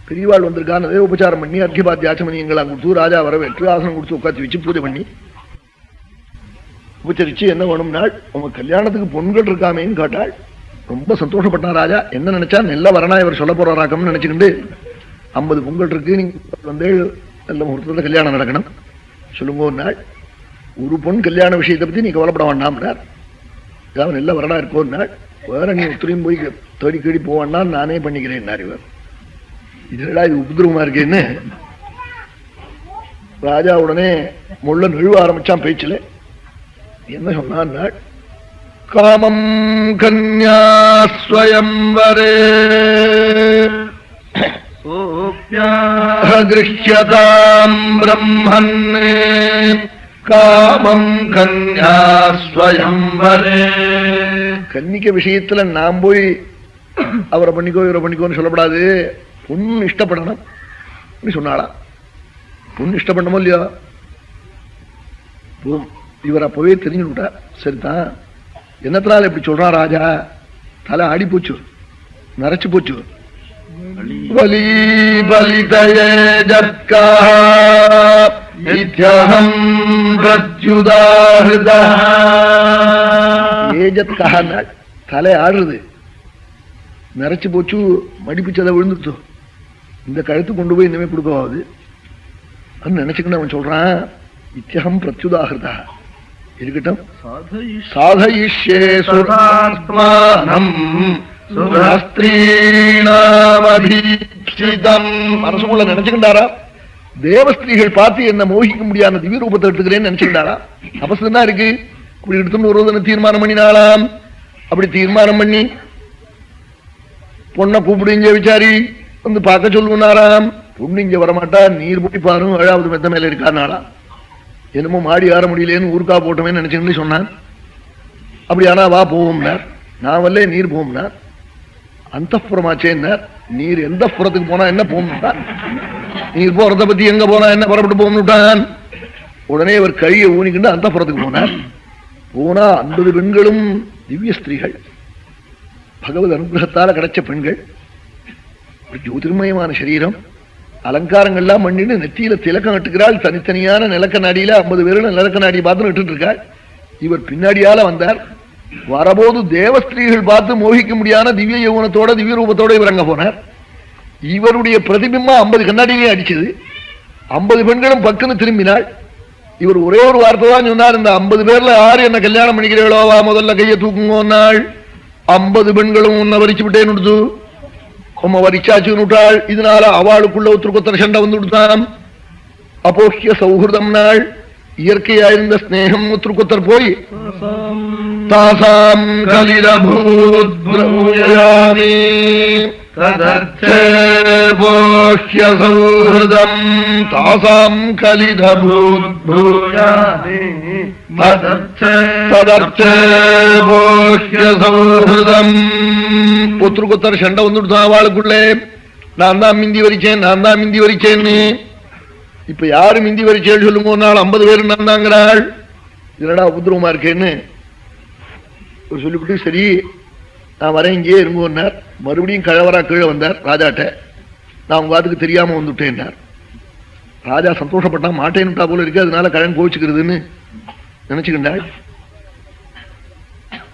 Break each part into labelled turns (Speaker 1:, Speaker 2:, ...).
Speaker 1: பெரியவாள் வந்திருக்கான், அதே உபச்சாரம் பண்ணி அர்க்கியபாத்தியாச்சமனியங்களாம் கொடுத்து ராஜா வரவேற்று ஆசனம் கொடுத்து உட்காந்து வச்சு பூஜை பண்ணி உபச்சரிச்சு என்ன வேணும்னாள், உங்க கல்யாணத்துக்கு பொண்கள் இருக்காமேன்னு கேட்டாள். ரொம்ப சந்தோஷப்பட்டான் ராஜா. என்ன நினைச்சா, நெல்ல வரணா இவர் சொல்ல போறாராக்கம்னு நினைச்சுக்கிண்டு 50 பொங்கல் இருக்கு, நீங்க வந்து நல்ல முகூர்த்தத்துல கல்யாணம் நடக்கணும் சொல்லுங்க நாள். ஒரு பொன் கல்யாண விஷயத்தை பத்தி நீ கவலைப்பட வேண்டாம்னார். ஏதாவது நெல்ல வரடா இருக்கோன்னாள். வேற நீ ஒத்துரையும் போய் தேடி கேடி போவான்னா நானே பண்ணிக்கிறேன் இவர். இதுடா இது உபதிரவமா இருக்கேன்னு ராஜா உடனே முள்ள நழுவ ஆரம்பிச்சான் பேச்சுல. என்ன சொன்னான், காமம் கன்யா ஸ்வயம்வரே கிருஹ்யதாம் பிரம்மன்னே காமம் கன்யா ஸ்வயம்வரே. கன்னிக்க விஷயத்துல நாம் போய் அவரை பண்ணிக்கோ இவரை பண்ணிக்கோன்னு சொல்லப்படாது, பொண்ணு இஷ்டப்படணும் சொன்னாளா. பொண்ணு இஷ்டப்படணுமோ இல்லையா, இவர் அப்பவே தெரிஞ்சு விட்டா. சரிதான், என்னத்தினால இப்படி சொல்றான் ராஜா, தலை ஆடி போச்சு, நரைச்சு போச்சு. பலி பலிதயே ஜத்கா நித்யஹம் பிரத்யுதாஹ்ருதா. ஏஜத்கா தலை ஆடுறது, நரைச்சு போச்சு, மடிப்பிச்சதை விழுந்துட்டு இந்த கழுத்து கொண்டு போய் இனிமே கொடுக்கவாது நினைச்சுக்கிட்டு அவன் சொல்றான். நித்யஹம் பிரத்யுதாஹ்ருதா இருக்கட்டும், சாதயிஷ்யே சுராத்மானம் மனசுக்குள்ள நினைச்சுக்கிட்டாரா. தேவஸ்திரீகள் பார்த்து என்ன மோகிக்க முடியாத திவ்ய ரூபத்தை எடுத்துக்கிறேன்னு நினைச்சுக்கிட்டாரா. அவசரம் தான் இருக்கு. அப்படி எடுத்துன்னு ஒரு தீர்மானம் பண்ணினாலாம். அப்படி தீர்மானம் பண்ணி பொண்ணை கூப்பிடுங்க விசாரி வந்து பார்க்க சொல்லுனாராம். பொண்ணு இங்க வரமாட்டா, நீர் போய் பாரும், 7வது மெத்த மேல இருக்காருனாலாம். என்னமோ மாடி ஆற முடியலேன்னு ஊருக்கா போட்டோமே நினைச்சுன்னு சொன்னான். அப்படி ஆனா வா போவோம்னார். நான் வரல, நீர் போவோம்னார். அந்தப்புறமாச்சேன்னார். நீர் எந்த புறத்துக்கு போனா என்ன போகணும்ட்டான். நீர் போறத பத்தி எங்க போனா என்ன புறப்பட்டு போகணும்ட்டான். உடனே அவர் கழியை ஊனிக்கிண்டு அந்த புறத்துக்கு போனார். போனா 50 பெண்களும் திவ்ய ஸ்திரீகள், பகவத் அனுகிரகத்தால கிடைச்ச பெண்கள். ஜோதிர்மயமான சரீரம், அலங்காரங்கள்லாம் பண்ணிட்டு நெத்தியில திலக்கம் நட்டுக்கிறாள். தனித்தனியான நிலக்க நாடியில 50 பேரும் நிலக்க நாடி பார்த்து நட்டு இருக்காள். இவர் பின்னாடியால வந்தார். வரபோது தேவஸ்திரீகள் பார்த்து மோகிக்க முடியாத திவ்ய யௌவனத்தோட திவ்ய ரூபத்தோட இவர் அங்க போனார். இவருடைய பிரதிபிம்பம் 50 கண்ணாடியிலே அடிச்சது. 50 பெண்களும் பக்குன்னு திரும்பினாள். இவர் ஒரே ஒரு வார்த்தை தான் சொன்னார், இந்த 50 பேர்ல யாரு என்ன கல்யாணம் பண்ணிக்கிறீங்களோ வா முதல்ல கையை தூக்குங்கன்னாள். 50 பெண்களும் உன்னை வரிச்சு விட்டேன்னு விடுத்து, உம்ம வரிச்சாச்சுன்னு விட்டாள். இதனால அவளுக்குள்ள ஒருத்தருக்கு சண்டை வந்து விடுத்தான். அபோஹ்ய சௌஹிருதம் நாள், இயற்கையாயிருந்த ஸ்நேகம் ஒருத்தருக்கொத்தர் போய் தாசாம் கலிரபூத் பிரபூயாமி ததர்த்தே போஹ்ய சௌஹிருதம் தாசாம் கலிரபூத் பூயாமி ததர்த்தே போஹ்ய சௌஹிருதம். ஒருத்தருக்கொத்தர் சண்டை வந்துடுதான் அவளுக்குள்ளே. நான் தான் மிந்தி வரிச்சேன், நான் தான் மிந்தி வரிச்சேன்னு. இப்ப யாரு மிந்தி வரிச்சேன்னு சொல்லுங்க. 50 பேர் நான் தாங்கிறாள். இதனடா உபதிரவமா இருக்கேன்னு சொல்லிவிட்டு, சரி நான் வரேன் இங்கேயே இருங்கன்னார். மறுபடியும் கழவரா கீழே வந்தார் ராஜாட்ட. நான் உங்க வாத்துக்கு தெரியாம வந்துட்டேன்னார். ராஜா சந்தோஷப்பட்டான். மாட்டேன்னுட்டா போல இருக்கு, அதனால கழன் கோவிச்சுக்கிறதுன்னு நினைச்சுக்கிட்டாள்.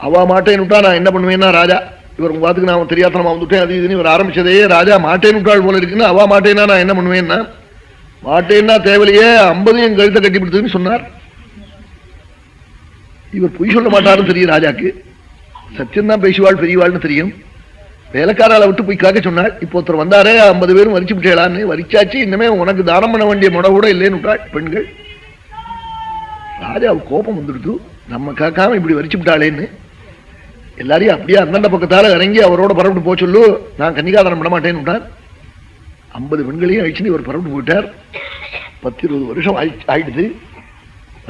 Speaker 1: அவ மாட்டேன்னுட்டா நான் என்ன பண்ணுவேன்னா, ராஜா இவர் உங்க வாத்துக்கு நான் தெரியாதனமா வந்துட்டேன் அது இதுன்னு இவர் ஆரம்பிச்சதே. ராஜா மாட்டேன்னுட்டாள் போல இருக்குன்னு அவ மாட்டேன்னா நான் என்ன பண்ணுவேன்னா, மாட்டேன்னா தேவையிலேயே 50 என் கழுத்தை கட்டிப்பிடுதுன்னு சொன்னார். இவர் பொய் சொல்ல மாட்டாருன்னு தெரியும் ராஜாக்கு. சத்தியம்தான் பேசுவாள் பெரியவாள்னு தெரியும். வேலைக்காரால விட்டு போய் காக்க சொன்னாள். இப்போ ஒருத்தர் வந்தாரே 50 பேரும் வரிச்சு விட்டேளான்னு. வரிச்சாச்சு, இன்னமே உனக்கு தானம் பண்ண வேண்டிய முட கூட இல்லைன்னு விட்டாள் பெண்கள். ராஜாவுக்கு கோபம் வந்துடுது, நம்ம காக்காம இப்படி வரிச்சு விட்டாளேன்னு. எல்லாரையும் அப்படியே அந்தண்ட பக்கத்தால இறங்கி அவரோட பரப்பிட்டு போக சொல்லு, நான் கன்னிகாதானம் பண்ண மாட்டேன்னு விட்டார். 50 பெண்களையும் அழிச்சுன்னு இவர் பரப்பிட்டு போயிட்டார். 10-20 வருஷம் ஆயிடுது.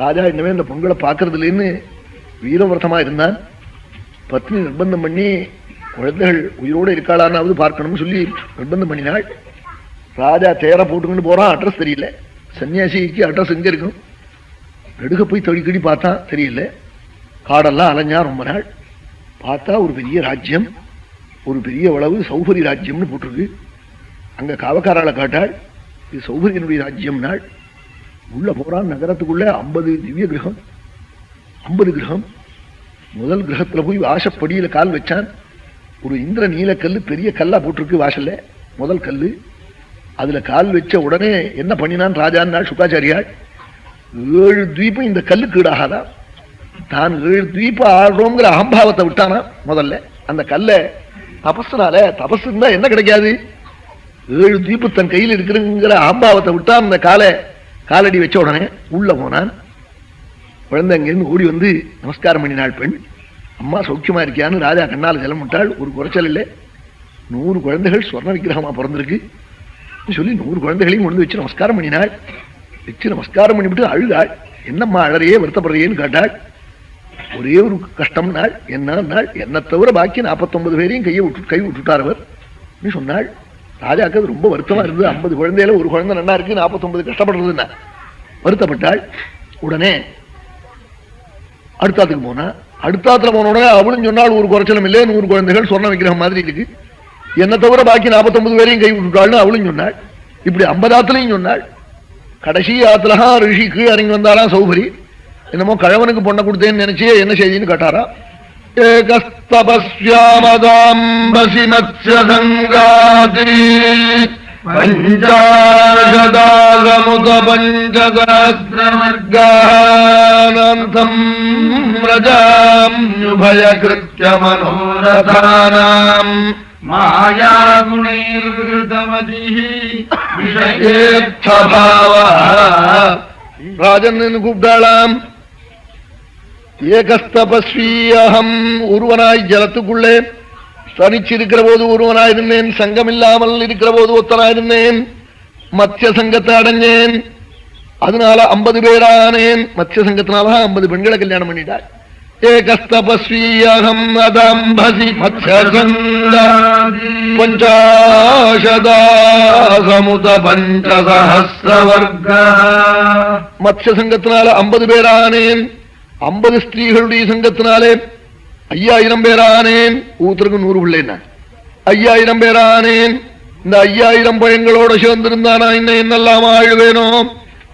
Speaker 1: ராஜா இன்னமே இந்த பொங்கலை பார்க்கறது இல்லைன்னு வீரவர்த்தமா இருந்தான். பத்னி நிர்பந்தம் பண்ணி குழந்தைகள் உயிரோடு இருக்காளான்னாவது பார்க்கணும்னு சொல்லி நிர்பந்தம் பண்ணினாள். ராஜா தேர போட்டுக்கிட்டு போறான். அட்ரஸ் தெரியல. சன்னியாசிக்கு அட்ரஸ் எங்க இருக்கும்? நெடுக போய் தடிக்கடி பார்த்தான், தெரியல. காடெல்லாம் அலைஞ்சா ரொம்ப நாள். பார்த்தா ஒரு பெரிய ராஜ்யம், ஒரு பெரிய அளவு சௌகரி ராஜ்யம்னு போட்டிருக்கு. அங்க காவக்காரால காட்டாள், இது சௌகரியனுடைய ராஜ்யம் நாள். உள்ள போறான் நகரத்துக்குள்ள 50 திவ்ய கிரகம், 50 கிரகம். முதல் கிரகத்துல போய் வாசப்படியில கால் வச்சான். ஒரு இந்திர நீலக்கல்லு பெரிய கல்லா போட்டிருக்கு வாசல்ல, முதல் கல்லு. அதுல கால் வச்ச உடனே என்ன பண்ணினான் ராஜான் சுக்காச்சாரியாள், 7 தீபம் இந்த கல்லுக்கு ஈடாகாதா, தான் 7 தீபம் ஆடுறோங்கிற அகம்பாவத்தை விட்டானா. முதல்ல அந்த கல்லை தபஸ்னால, தபஸ் இருந்தா என்ன கிடைக்காது, 7 தீபம் தன் கையில் இருக்கிறங்கிற அகம்பாவத்தை விட்டான். அந்த காலடி வச்ச உடனே உள்ள போனான். குழந்தை அங்கிருந்து ஓடி வந்து நமஸ்காரம் பண்ணினாள் பெண். அம்மா சௌக்கியமா இருக்கியான்னு ராஜா கண்ணால் ஜலம் விட்டாள். ஒரு குறைச்சல் இல்லை, 100 குழந்தைகள் சொர்ண விக்கிரகமா பிறந்திருக்கு சொல்லி 100 குழந்தைகளையும் கொண்டு வச்சு நமஸ்காரம் பண்ணினாள். வச்சு நமஸ்காரம் பண்ணிவிட்டு அழுதாள். என்னம்மா அழறையே வருத்தப்படுறையேன்னு கேட்டாள். ஒரே ஒரு கஷ்டம் நாள், என்ன நாள், என்ன தவிர பாக்கி 49 பேரையும் கை விட்டுட்டார் அவர் சொன்னாள். ராஜாக்கு அது ரொம்ப வருத்தமா இருந்தது. 50 குழந்தையில ஒரு குழந்தை நல்லா இருக்கு, 49 கஷ்டப்படுறதுன்னா வருத்தப்பட்டாள். உடனே அடுத்தாத்துக்கு போனா, அடுத்தாத்துல போன உடனே அவளும் சொன்னாள், ஒரு குறைச்சலும் இல்லை, 100 குழந்தைகள் சொர்ண விக்கிரகம் மாதிரி இருக்கு, என்ன தவிர பாக்கி 49 பேரையும் கை விட்டுட்டாள்னு அவளும் சொன்னாள். இப்படி 50 ஆத்துலையும் சொன்னாள். கடைசி ஆத்துலஹா ரிஷி கீழே இறங்கி வந்தாலாம் சௌகரி. என்னமோ கழவனுக்கு பொண்ணை கொடுத்தேன்னு நினைச்சே என்ன செய்தின்னு கேட்டாரா. ஏகஸ்தபஸ்யாமதாம்பசி மத்ஸ்யசங்காதி பஞ்சாசதாசமுத பஞ்சசஹஸ்ரமர்கானந்தம் ரஜாம்யுபயக்ருத்ய மனோரதானாம் ராஜன் கூப்பிட்டாளாம். ஏகஸ்தபஸ்வீ அகம், ஒருவனாய் ஜலத்துக்குள்ளே தனிச்சிருக்கிற போது ஒருவனாயிருந்தேன், சங்கம் இல்லாமல் இருக்கிற போது ஒத்தனாயிருந்தேன், மத்திய சங்கத்தை அடைஞ்சேன், அதனால 50 பேரானேன். மத்திய சங்கத்தினால 50 பெண்களை கல்யாணம் பண்ணிட்டாள். ஏகஸ்தபஸ்வீயம் அதம்பசி மத்ஸ்யசங்க பஞ்சாசதாசமுத பஞ்சசஹஸ்ரவர்க. மத்ஸ்ய சங்கத்தினால 50 பேரானேன், 50 ஸ்திரீகளுடைய சங்கத்தினாலே 5000 பேரானேன். ஊத்திற்கு 100 பிள்ளைன்னா 5000 பேரானேன். இந்த 5000 பழங்களோட சேர்ந்திருந்தானா இன்னும் என்னெல்லாம் ஆழ்வேனோ.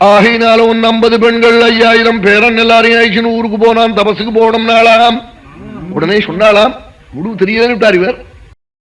Speaker 1: ஆகையினால 50 பெண்கள் 5000 பேரன் எல்லாரையும் ஆயிடுச்சுன்னு ஊருக்கு போனான், தபசுக்கு போனோம் நாளாம். உடனே சொன்னாலாம், முடிவு தெரியலன்னு விட்டார் இவர்.